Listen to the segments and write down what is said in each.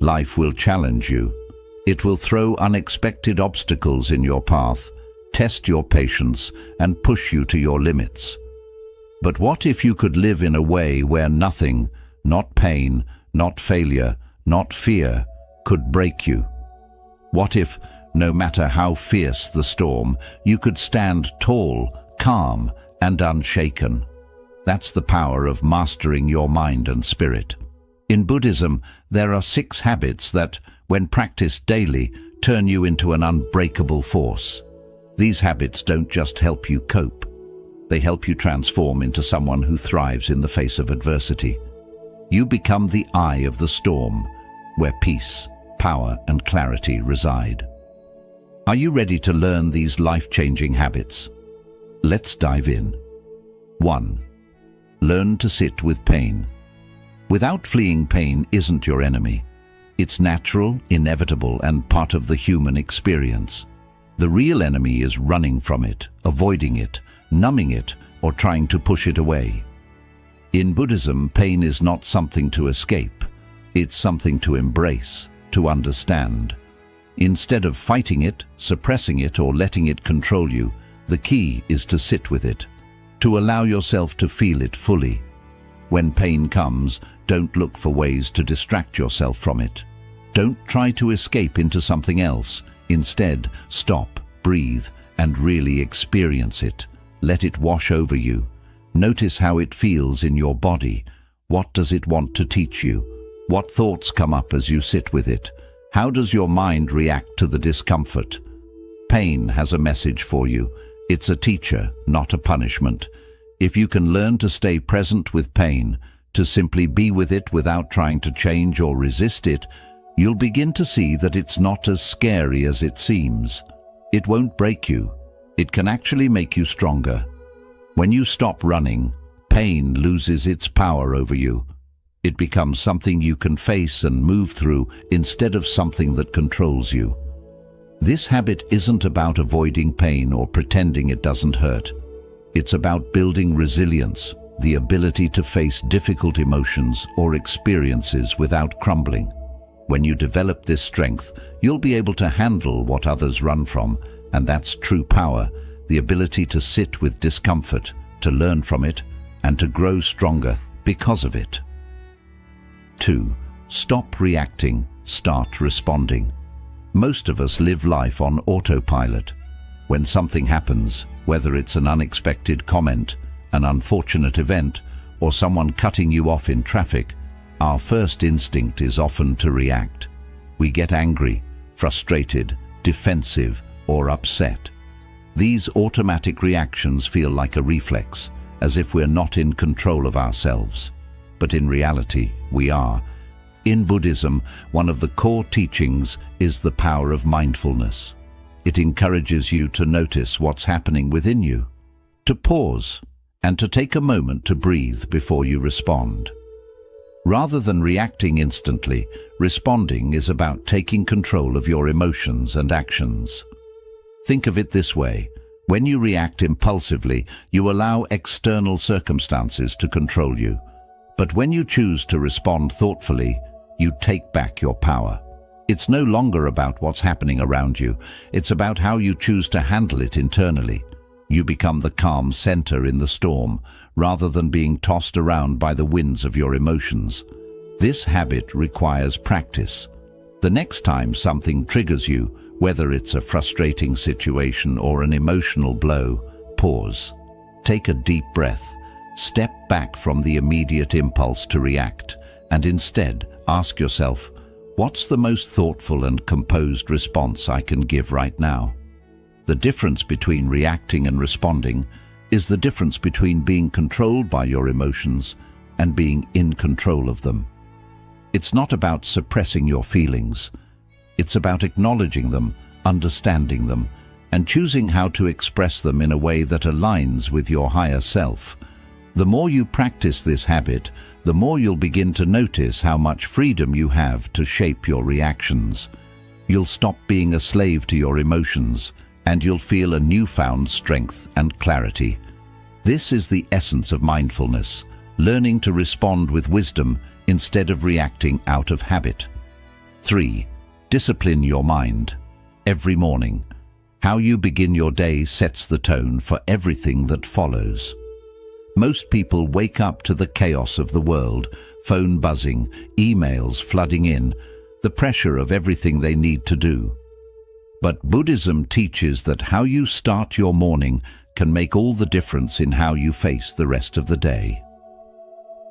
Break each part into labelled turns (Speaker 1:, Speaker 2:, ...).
Speaker 1: Life will challenge you. It will throw unexpected obstacles in your path, test your patience, and push you to your limits. But what if you could live in a way where nothing, not pain, not failure, not fear, could break you? What if, no matter how fierce the storm, you could stand tall, calm, and unshaken? That's the power of mastering your mind and spirit. In Buddhism, there are 6 habits that, when practiced daily, turn you into an unbreakable force. These habits don't just help you cope. They help you transform into someone who thrives in the face of adversity. You become the eye of the storm, where peace, power, and clarity reside. Are you ready to learn these life-changing habits? Let's dive in. 1. Learn to sit with pain. Without fleeing, pain isn't your enemy. It's natural, inevitable, and part of the human experience. The real enemy is running from it, avoiding it, numbing it, or trying to push it away. In Buddhism, pain is not something to escape. It's something to embrace, to understand. Instead of fighting it, suppressing it, or letting it control you, the key is to sit with it, to allow yourself to feel it fully. When pain comes, don't look for ways to distract yourself from it. Don't try to escape into something else. Instead, stop, breathe, and really experience it. Let it wash over you. Notice how it feels in your body. What does it want to teach you? What thoughts come up as you sit with it? How does your mind react to the discomfort? Pain has a message for you. It's a teacher, not a punishment. If you can learn to stay present with pain, to simply be with it without trying to change or resist it, you'll begin to see that it's not as scary as it seems. It won't break you. It can actually make you stronger. When you stop running, pain loses its power over you. It becomes something you can face and move through instead of something that controls you. This habit isn't about avoiding pain or pretending it doesn't hurt. It's about building resilience, the ability to face difficult emotions or experiences without crumbling. When you develop this strength, you'll be able to handle what others run from, and that's true power, the ability to sit with discomfort, to learn from it, and to grow stronger because of it. 2. Stop reacting, start responding. Most of us live life on autopilot. When something happens, whether it's an unexpected comment, an unfortunate event, or someone cutting you off in traffic, our first instinct is often to react. We get angry, frustrated, defensive, or upset. These automatic reactions feel like a reflex, as if we're not in control of ourselves. But in reality, we are. In Buddhism, one of the core teachings is the power of mindfulness. It encourages you to notice what's happening within you, to pause, and to take a moment to breathe before you respond. Rather than reacting instantly, responding is about taking control of your emotions and actions. Think of it this way. When you react impulsively, you allow external circumstances to control you. But when you choose to respond thoughtfully, you take back your power. It's no longer about what's happening around you. It's about how you choose to handle it internally. You become the calm center in the storm, rather than being tossed around by the winds of your emotions. This habit requires practice. The next time something triggers you, whether it's a frustrating situation or an emotional blow, pause. Take a deep breath. Step back from the immediate impulse to react, and instead ask yourself, what's the most thoughtful and composed response I can give right now? The difference between reacting and responding is the difference between being controlled by your emotions and being in control of them. It's not about suppressing your feelings. It's about acknowledging them, understanding them, and choosing how to express them in a way that aligns with your higher self. The more you practice this habit, the more you'll begin to notice how much freedom you have to shape your reactions. You'll stop being a slave to your emotions, and you'll feel a newfound strength and clarity. This is the essence of mindfulness, learning to respond with wisdom instead of reacting out of habit. 3. Discipline your mind. Every morning, how you begin your day sets the tone for everything that follows. Most people wake up to the chaos of the world, phone buzzing, emails flooding in, the pressure of everything they need to do. But Buddhism teaches that how you start your morning can make all the difference in how you face the rest of the day.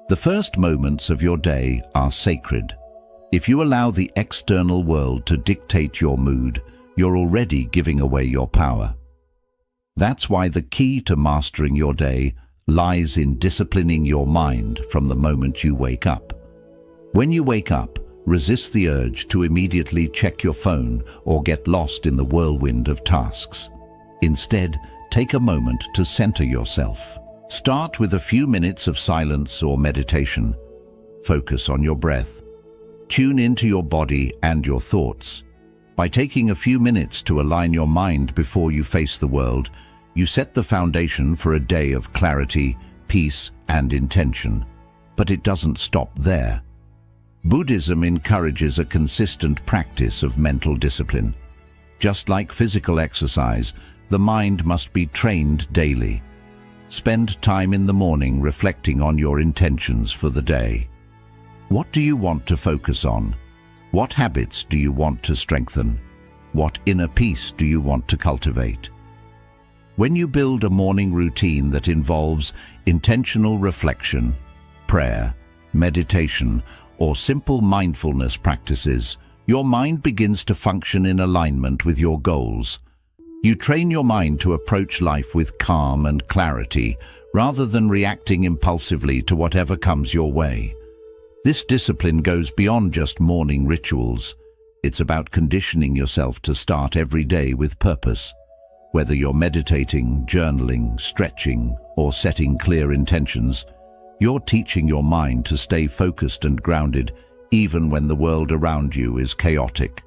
Speaker 1: The first moments of your day are sacred. If you allow the external world to dictate your mood, you're already giving away your power. That's why the key to mastering your day lies in disciplining your mind from the moment you wake up. When you wake up, resist the urge to immediately check your phone or get lost in the whirlwind of tasks. Instead, take a moment to center yourself. Start with a few minutes of silence or meditation. Focus on your breath. Tune into your body and your thoughts. By taking a few minutes to align your mind before you face the world, you set the foundation for a day of clarity, peace, and intention. But it doesn't stop there. Buddhism encourages a consistent practice of mental discipline. Just like physical exercise, the mind must be trained daily. Spend time in the morning reflecting on your intentions for the day. What do you want to focus on? What habits do you want to strengthen? What inner peace do you want to cultivate? When you build a morning routine that involves intentional reflection, prayer, meditation, or simple mindfulness practices, your mind begins to function in alignment with your goals. You train your mind to approach life with calm and clarity, rather than reacting impulsively to whatever comes your way. This discipline goes beyond just morning rituals. It's about conditioning yourself to start every day with purpose. Whether you're meditating, journaling, stretching, or setting clear intentions, you're teaching your mind to stay focused and grounded even when the world around you is chaotic.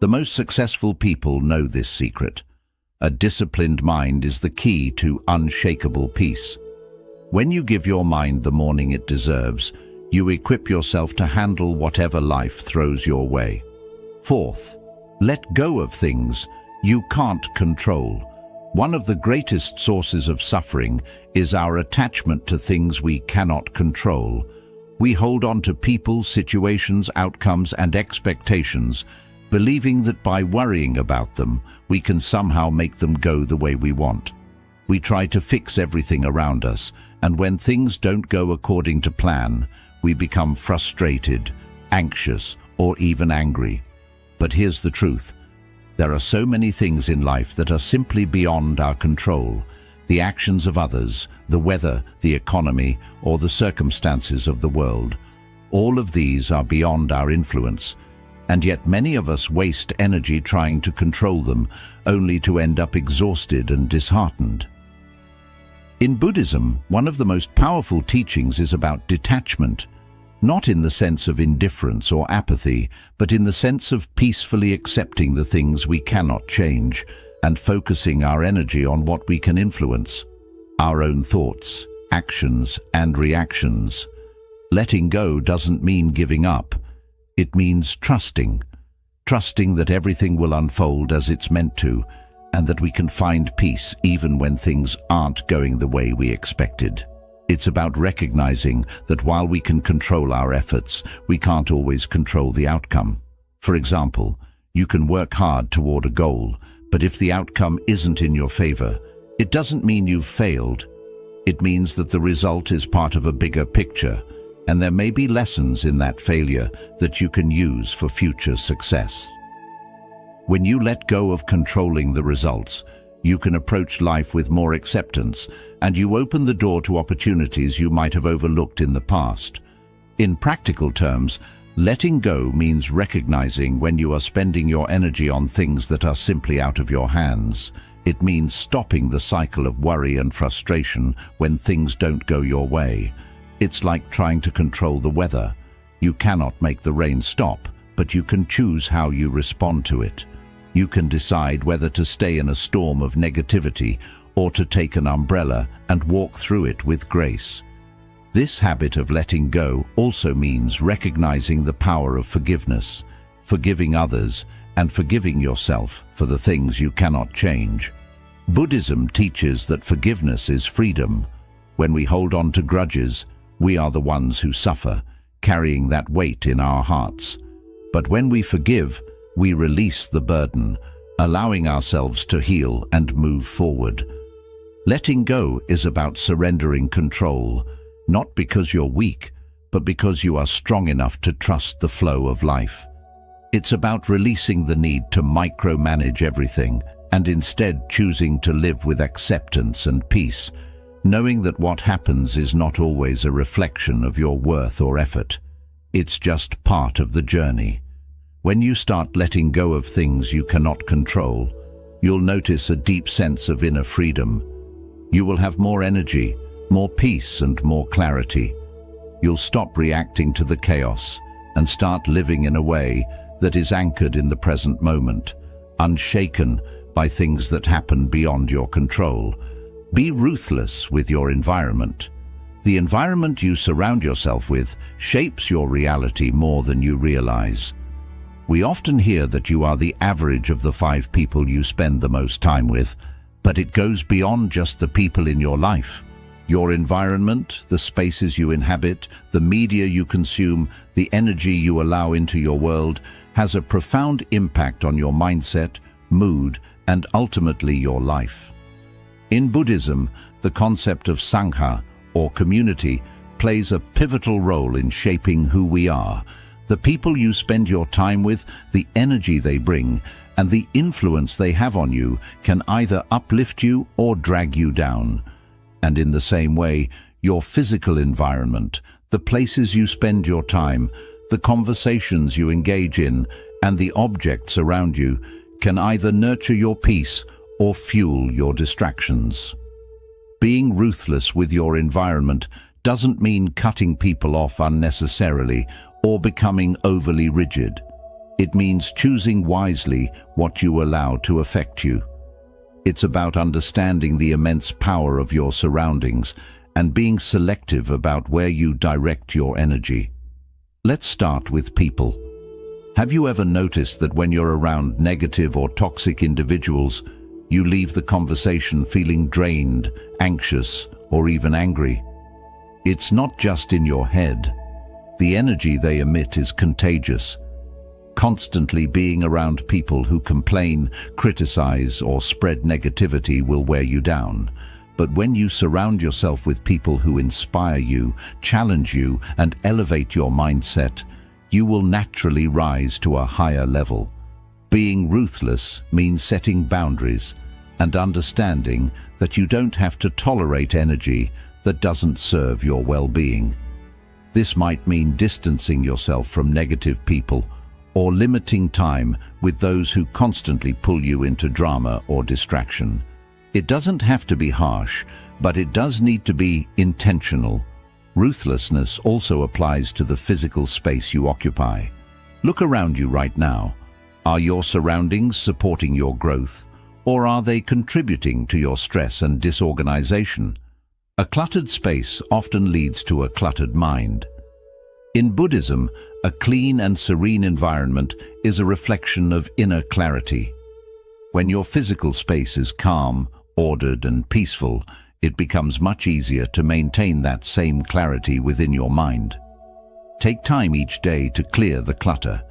Speaker 1: The most successful people know this secret. A disciplined mind is the key to unshakable peace. When you give your mind the morning it deserves, you equip yourself to handle whatever life throws your way. Fourth, let go of things you can't control. One of the greatest sources of suffering is our attachment to things we cannot control. We hold on to people, situations, outcomes, and expectations, believing that by worrying about them, we can somehow make them go the way we want. We try to fix everything around us, and when things don't go according to plan, we become frustrated, anxious, or even angry. But here's the truth. There are so many things in life that are simply beyond our control. The actions of others, the weather, the economy, or the circumstances of the world. All of these are beyond our influence, and yet many of us waste energy trying to control them, only to end up exhausted and disheartened. In Buddhism, one of the most powerful teachings is about detachment, not in the sense of indifference or apathy, but in the sense of peacefully accepting the things we cannot change and focusing our energy on what we can influence, our own thoughts, actions, and reactions. Letting go doesn't mean giving up. It means trusting that everything will unfold as it's meant to, and that we can find peace even when things aren't going the way we expected. It's about recognizing that while we can control our efforts, we can't always control the outcome. For example, you can work hard toward a goal, but if the outcome isn't in your favor, it doesn't mean you've failed. It means that the result is part of a bigger picture, and there may be lessons in that failure that you can use for future success. When you let go of controlling the results, you can approach life with more acceptance, and you open the door to opportunities you might have overlooked in the past. In practical terms, letting go means recognizing when you are spending your energy on things that are simply out of your hands. It means stopping the cycle of worry and frustration when things don't go your way. It's like trying to control the weather. You cannot make the rain stop, but you can choose how you respond to it. You can decide whether to stay in a storm of negativity or to take an umbrella and walk through it with grace. This habit of letting go also means recognizing the power of forgiveness. forgiving others, and forgiving yourself for the things you cannot change. Buddhism teaches that forgiveness is freedom. When we hold on to grudges, we are the ones who suffer, carrying that weight in our hearts. But when we forgive, we release the burden, allowing ourselves to heal and move forward. Letting go is about surrendering control, not because you're weak, but because you are strong enough to trust the flow of life. It's about releasing the need to micromanage everything and instead choosing to live with acceptance and peace, knowing that what happens is not always a reflection of your worth or effort. It's just part of the journey. When you start letting go of things you cannot control, you'll notice a deep sense of inner freedom. You will have more energy, more peace, and more clarity. You'll stop reacting to the chaos and start living in a way that is anchored in the present moment, unshaken by things that happen beyond your control. Be ruthless with your environment. The environment you surround yourself with shapes your reality more than you realize. We often hear that you are the average of the 5 people you spend the most time with, but it goes beyond just the people in your life. Your environment, the spaces you inhabit, the media you consume, the energy you allow into your world, has a profound impact on your mindset, mood, and ultimately your life. In Buddhism, the concept of Sangha, or community, plays a pivotal role in shaping who we are. The people you spend your time with, the energy they bring, and the influence they have on you can either uplift you or drag you down. And in the same way, your physical environment, the places you spend your time, the conversations you engage in, and the objects around you can either nurture your peace or fuel your distractions. Being ruthless with your environment doesn't mean cutting people off unnecessarily or becoming overly rigid. It means choosing wisely what you allow to affect you. It's about understanding the immense power of your surroundings and being selective about where you direct your energy. Let's start with people. Have you ever noticed that when you're around negative or toxic individuals, you leave the conversation feeling drained, anxious, or even angry? It's not just in your head. The energy they emit is contagious. Constantly being around people who complain, criticize, or spread negativity will wear you down. But when you surround yourself with people who inspire you, challenge you, and elevate your mindset, you will naturally rise to a higher level. Being ruthless means setting boundaries and understanding that you don't have to tolerate energy that doesn't serve your well-being. This might mean distancing yourself from negative people or limiting time with those who constantly pull you into drama or distraction. It doesn't have to be harsh, but it does need to be intentional. Ruthlessness also applies to the physical space you occupy. Look around you right now. Are your surroundings supporting your growth, or are they contributing to your stress and disorganization? A cluttered space often leads to a cluttered mind. In Buddhism, a clean and serene environment is a reflection of inner clarity. When your physical space is calm, ordered, and peaceful, it becomes much easier to maintain that same clarity within your mind. Take time each day to clear the clutter.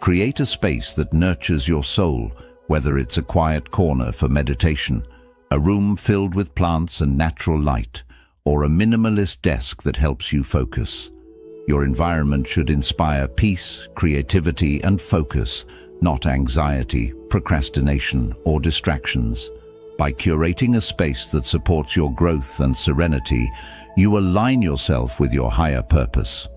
Speaker 1: Create a space that nurtures your soul, whether it's a quiet corner for meditation, a room filled with plants and natural light, or a minimalist desk that helps you focus. Your environment should inspire peace, creativity, and focus, not anxiety, procrastination, or distractions. By curating a space that supports your growth and serenity, you align yourself with your higher purpose.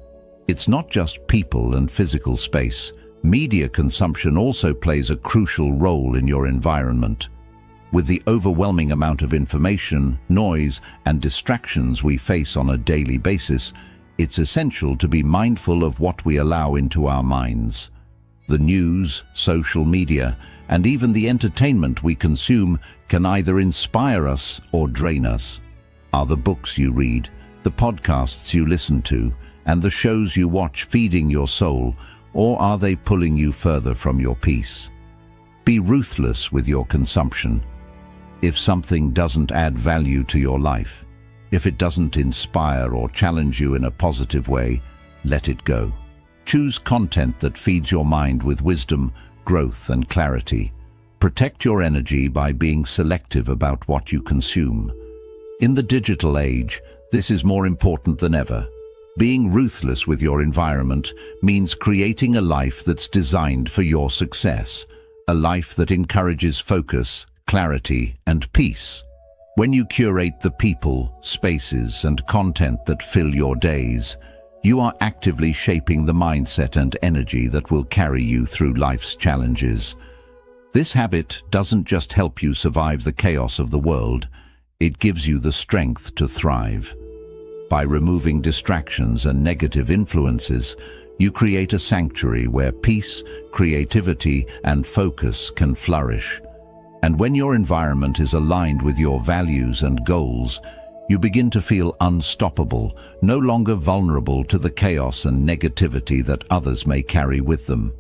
Speaker 1: It's not just people and physical space. Media consumption also plays a crucial role in your environment. With the overwhelming amount of information, noise, and distractions we face on a daily basis, it's essential to be mindful of what we allow into our minds. The news, social media, and even the entertainment we consume can either inspire us or drain us. Are the books you read, the podcasts you listen to, and the shows you watch feeding your soul, or are they pulling you further from your peace? Be ruthless with your consumption. If something doesn't add value to your life, if it doesn't inspire or challenge you in a positive way, let it go. Choose content that feeds your mind with wisdom, growth, and clarity. Protect your energy by being selective about what you consume. In the digital age, this is more important than ever. Being ruthless with your environment means creating a life that's designed for your success, a life that encourages focus, clarity, and peace. When you curate the people, spaces, and content that fill your days, you are actively shaping the mindset and energy that will carry you through life's challenges. This habit doesn't just help you survive the chaos of the world, it gives you the strength to thrive. By removing distractions and negative influences, you create a sanctuary where peace, creativity, and focus can flourish. And when your environment is aligned with your values and goals, you begin to feel unstoppable, no longer vulnerable to the chaos and negativity that others may carry with them.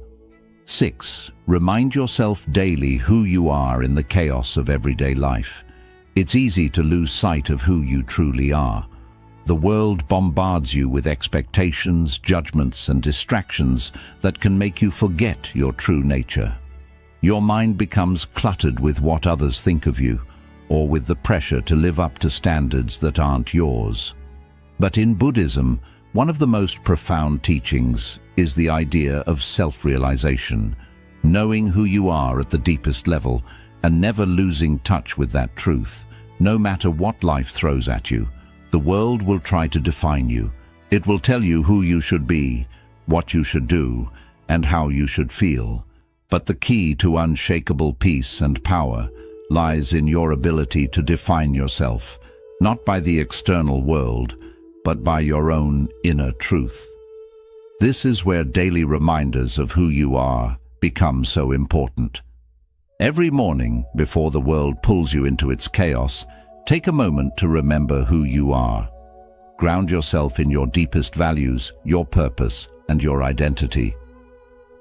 Speaker 1: 6. Remind yourself daily who you are in the chaos of everyday life. It's easy to lose sight of who you truly are. The world bombards you with expectations, judgments, and distractions that can make you forget your true nature. Your mind becomes cluttered with what others think of you, or with the pressure to live up to standards that aren't yours. But in Buddhism, one of the most profound teachings is the idea of self-realization, knowing who you are at the deepest level and never losing touch with that truth. No matter what life throws at you, the world will try to define you. It will tell you who you should be, what you should do, and how you should feel. But the key to unshakable peace and power lies in your ability to define yourself, not by the external world, but by your own inner truth. This is where daily reminders of who you are become so important. Every morning, before the world pulls you into its chaos, take a moment to remember who you are. Ground yourself in your deepest values, your purpose, and your identity.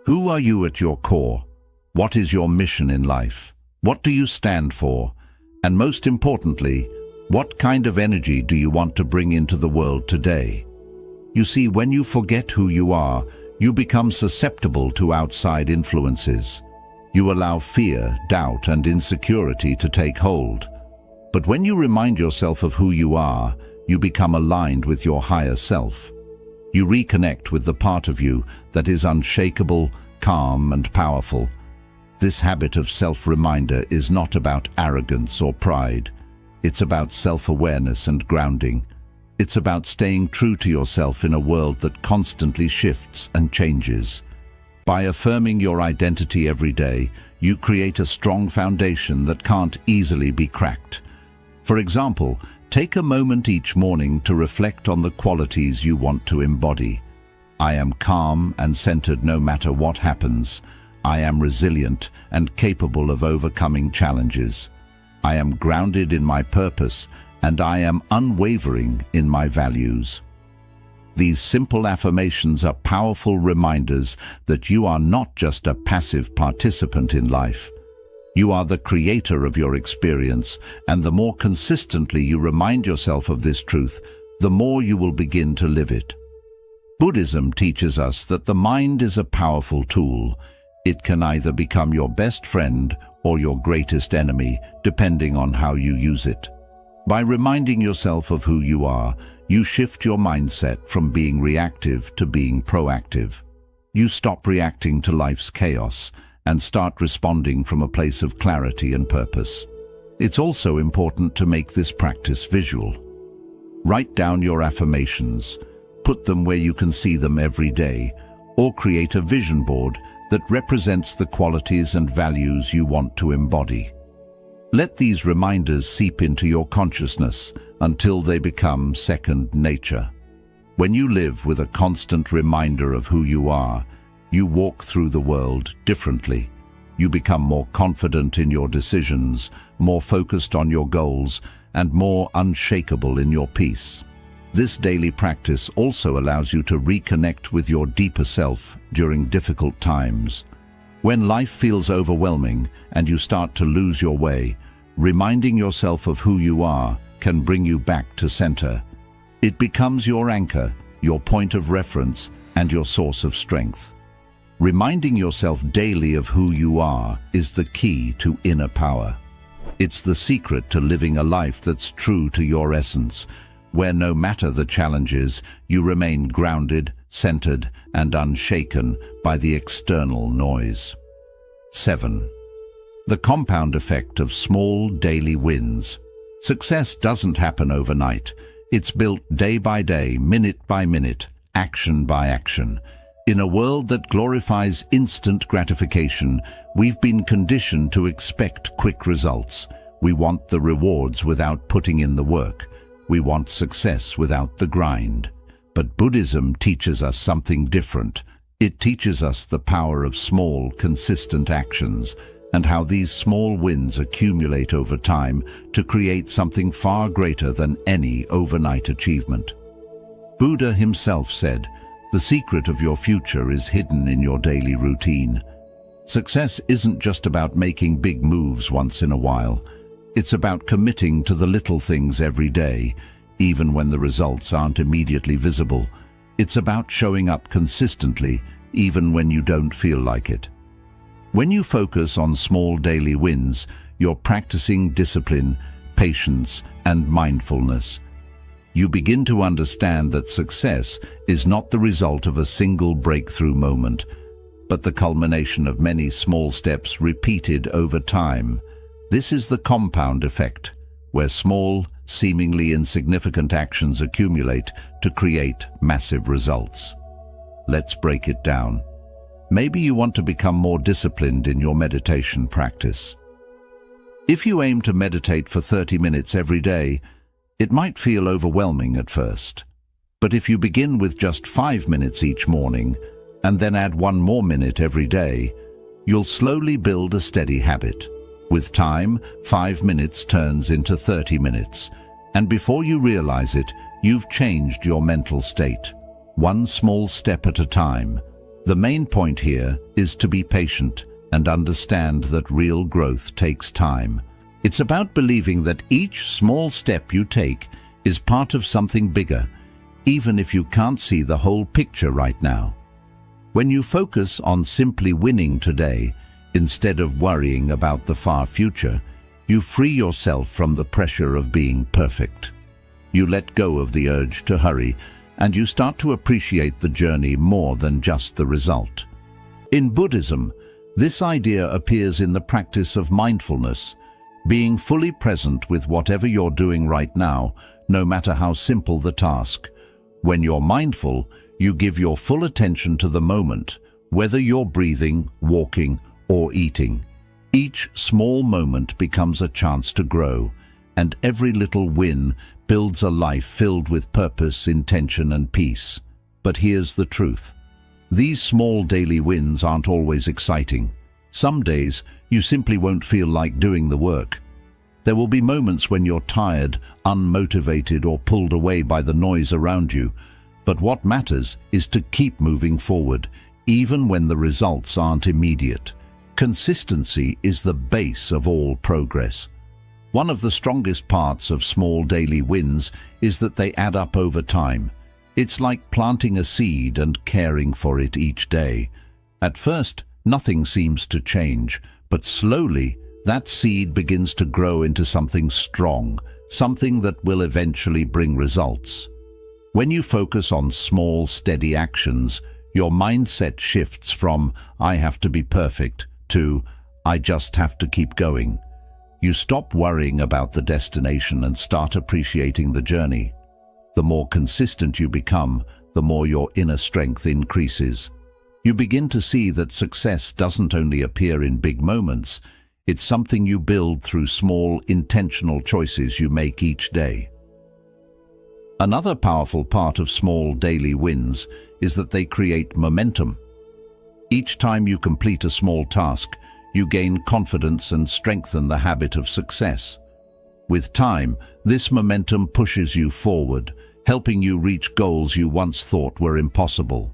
Speaker 1: Who are you at your core? What is your mission in life? What do you stand for? And most importantly, what kind of energy do you want to bring into the world today? You see, when you forget who you are, you become susceptible to outside influences. You allow fear, doubt, and insecurity to take hold. But when you remind yourself of who you are, you become aligned with your higher self. You reconnect with the part of you that is unshakable, calm, and powerful. This habit of self-reminder is not about arrogance or pride. It's about self-awareness and grounding. It's about staying true to yourself in a world that constantly shifts and changes. By affirming your identity every day, you create a strong foundation that can't easily be cracked. For example, take a moment each morning to reflect on the qualities you want to embody. I am calm and centered no matter what happens. I am resilient and capable of overcoming challenges. I am grounded in my purpose, and I am unwavering in my values. These simple affirmations are powerful reminders that you are not just a passive participant in life. You are the creator of your experience, and the more consistently you remind yourself of this truth, the more you will begin to live it. Buddhism teaches us that the mind is a powerful tool. It can either become your best friend or your greatest enemy, depending on how you use it. By reminding yourself of who you are, you shift your mindset from being reactive to being proactive. You stop reacting to life's chaos and start responding from a place of clarity and purpose. It's also important to make this practice visual. Write down your affirmations, put them where you can see them every day, or create a vision board that represents the qualities and values you want to embody. Let these reminders seep into your consciousness until they become second nature. When you live with a constant reminder of who you are, you walk through the world differently. You become more confident in your decisions, more focused on your goals, and more unshakable in your peace. This daily practice also allows you to reconnect with your deeper self during difficult times. When life feels overwhelming and you start to lose your way, reminding yourself of who you are can bring you back to center. It becomes your anchor, your point of reference, and your source of strength. Reminding yourself daily of who you are is the key to inner power. It's the secret to living a life that's true to your essence, where no matter the challenges, you remain grounded, centered, and unshaken by the external noise. 7. The compound effect of small daily wins. Success doesn't happen overnight. It's built day by day, minute by minute, action by action. In a world that glorifies instant gratification, we've been conditioned to expect quick results. We want the rewards without putting in the work. We want success without the grind. But Buddhism teaches us something different. It teaches us the power of small, consistent actions and how these small wins accumulate over time to create something far greater than any overnight achievement. Buddha himself said, "The secret of your future is hidden in your daily routine." Success isn't just about making big moves once in a while. It's about committing to the little things every day, even when the results aren't immediately visible. It's about showing up consistently, even when you don't feel like it. When you focus on small daily wins, you're practicing discipline, patience, and mindfulness. You begin to understand that success is not the result of a single breakthrough moment, but the culmination of many small steps repeated over time. This is the compound effect, where small, seemingly insignificant actions accumulate to create massive results. Let's break it down. Maybe you want to become more disciplined in your meditation practice. If you aim to meditate for 30 minutes every day, it might feel overwhelming at first. But if you begin with just 5 minutes each morning and then add 1 more minute every day, you'll slowly build a steady habit. With time, 5 minutes turns into 30 minutes, and before you realize it, you've changed your mental state. One small step at a time. The main point here is to be patient and understand that real growth takes time. It's about believing that each small step you take is part of something bigger, even if you can't see the whole picture right now. When you focus on simply winning today, instead of worrying about the far future, you free yourself from the pressure of being perfect. You let go of the urge to hurry, and you start to appreciate the journey more than just the result. In Buddhism, this idea appears in the practice of mindfulness, being fully present with whatever you're doing right now, no matter how simple the task. When you're mindful, you give your full attention to the moment, whether you're breathing, walking, or eating. Each small moment becomes a chance to grow, and every little win builds a life filled with purpose, intention, and peace. But here's the truth. These small daily wins aren't always exciting. Some days, you simply won't feel like doing the work. There will be moments when you're tired, unmotivated, or pulled away by the noise around you. But what matters is to keep moving forward, even when the results aren't immediate. Consistency is the base of all progress. One of the strongest parts of small daily wins is that they add up over time. It's like planting a seed and caring for it each day. At first, nothing seems to change, but slowly, that seed begins to grow into something strong, something that will eventually bring results. When you focus on small, steady actions, your mindset shifts from "I have to be perfect" to "I just have to keep going." You stop worrying about the destination and start appreciating the journey. The more consistent you become, the more your inner strength increases. You begin to see that success doesn't only appear in big moments, it's something you build through small, intentional choices you make each day. Another powerful part of small daily wins is that they create momentum. Each time you complete a small task, you gain confidence and strengthen the habit of success. With time, this momentum pushes you forward, helping you reach goals you once thought were impossible.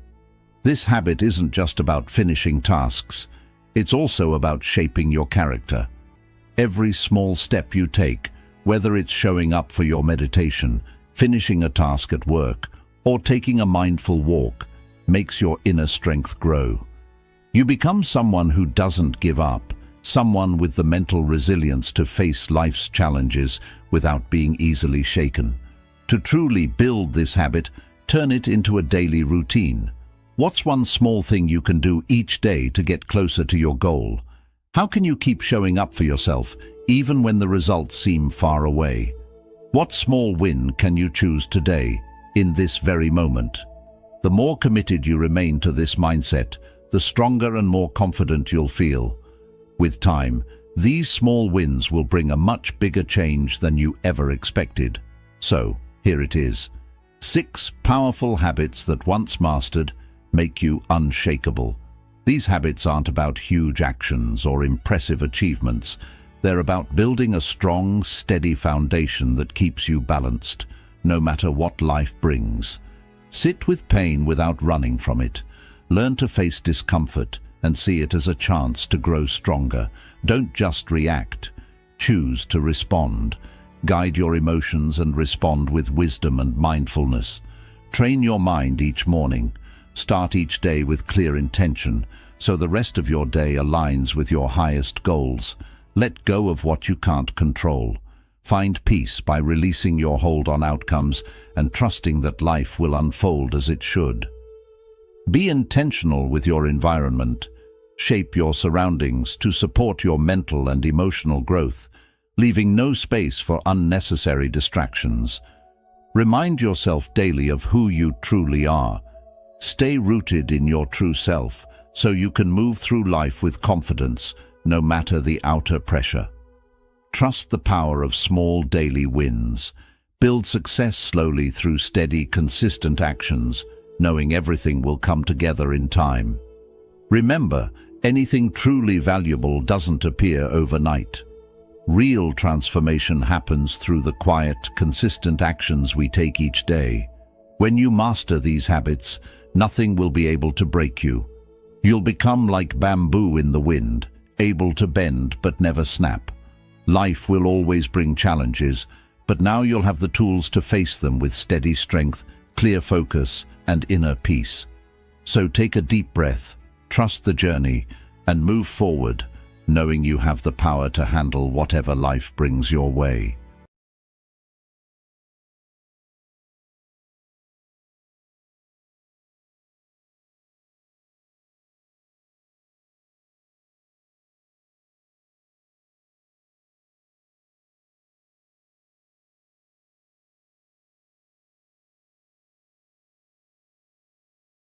Speaker 1: This habit isn't just about finishing tasks, it's also about shaping your character. Every small step you take, whether it's showing up for your meditation, finishing a task at work, or taking a mindful walk, makes your inner strength grow. You become someone who doesn't give up, someone with the mental resilience to face life's challenges without being easily shaken. To truly build this habit, turn it into a daily routine. What's one small thing you can do each day to get closer to your goal? How can you keep showing up for yourself, even when the results seem far away? What small win can you choose today, in this very moment? The more committed you remain to this mindset, the stronger and more confident you'll feel. With time, these small wins will bring a much bigger change than you ever expected. So, here it is. 6 powerful habits that once mastered make you unshakable. These habits aren't about huge actions or impressive achievements. They're about building a strong, steady foundation that keeps you balanced, no matter what life brings. Sit with pain without running from it. Learn to face discomfort and see it as a chance to grow stronger. Don't just react. Choose to respond. Guide your emotions and respond with wisdom and mindfulness. Train your mind each morning. Start each day with clear intention, so the rest of your day aligns with your highest goals. Let go of what you can't control. Find peace by releasing your hold on outcomes and trusting that life will unfold as it should. Be intentional with your environment. Shape your surroundings to support your mental and emotional growth, leaving no space for unnecessary distractions. Remind yourself daily of who you truly are. Stay rooted in your true self so you can move through life with confidence, no matter the outer pressure. Trust the power of small daily wins. Build success slowly through steady, consistent actions, knowing everything will come together in time. Remember, anything truly valuable doesn't appear overnight. Real transformation happens through the quiet, consistent actions we take each day. When you master these habits, nothing will be able to break you. You'll become like bamboo in the wind, able to bend but never snap. Life will always bring challenges, but now you'll have the tools to face them with steady strength, clear focus, and inner peace. So take a deep breath, trust the journey, and move forward, knowing you have the power to handle whatever life brings your way.